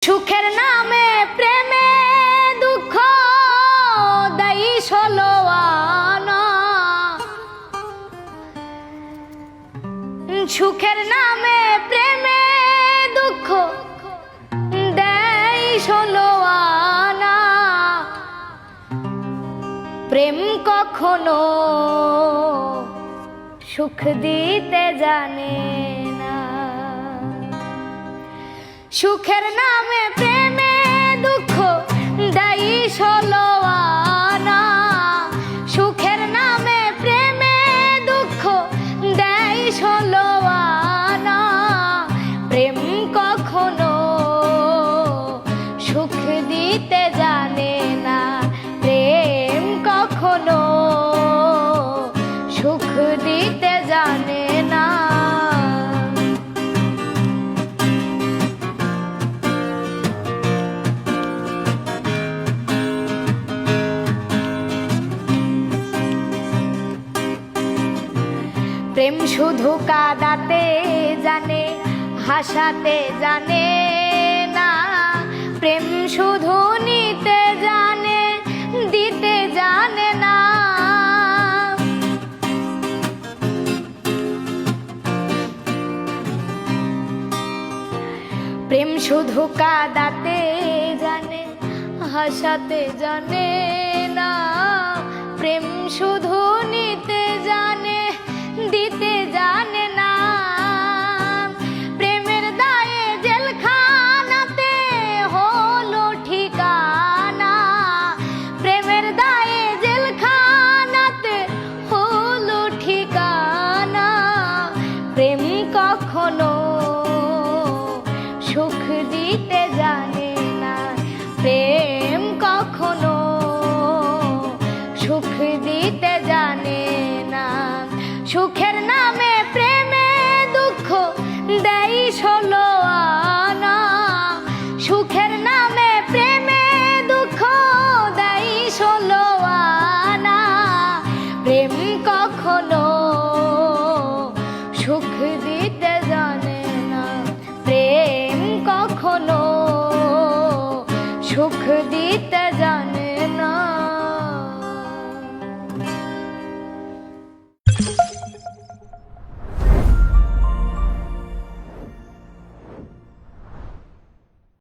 সুখের নামে প্রেমে দুঃখ দেই ষোলো আনা। সুখের নামে প্রেমে দুঃখ দেই ষোলো আনা। প্রেম কখনো সুখ দিতে জানে না। সুখের নামে প্রেমে দুঃখ দেই ষোলো আনা। সুখের নামে প্রেমে দুঃখ দেই ষোলো আনা। প্রেম কখনো সুখ দিতে জানে না। প্রেম কখনো সুখ দিতে জানে না। প্রেম শুধু কাঁদাতে জানে, হাসাতে জানে না। প্রেম শুধু নিতে জানে, দিতে জানে না। প্রেম শুধু কাঁদাতে জানে, হাসাতে জানে না। প্রেম শুধু নিতে জানে, দিতে জানে না। প্রেমের দায়ে জেলখানাতে হলো ঠিকানা। প্রেমের দায়ে জেলখানাতে হলো ঠিকানা। প্রেম কখনো সুখ দিতে জানে না। প্রেম কখনো সুখ দিতে জানে না। সুখের নামে প্রেমে দুঃখ দেই ষোলো আনা। সুখের নামে প্রেমে দুঃখ দেই ষোলো আনা। প্রেম কখনো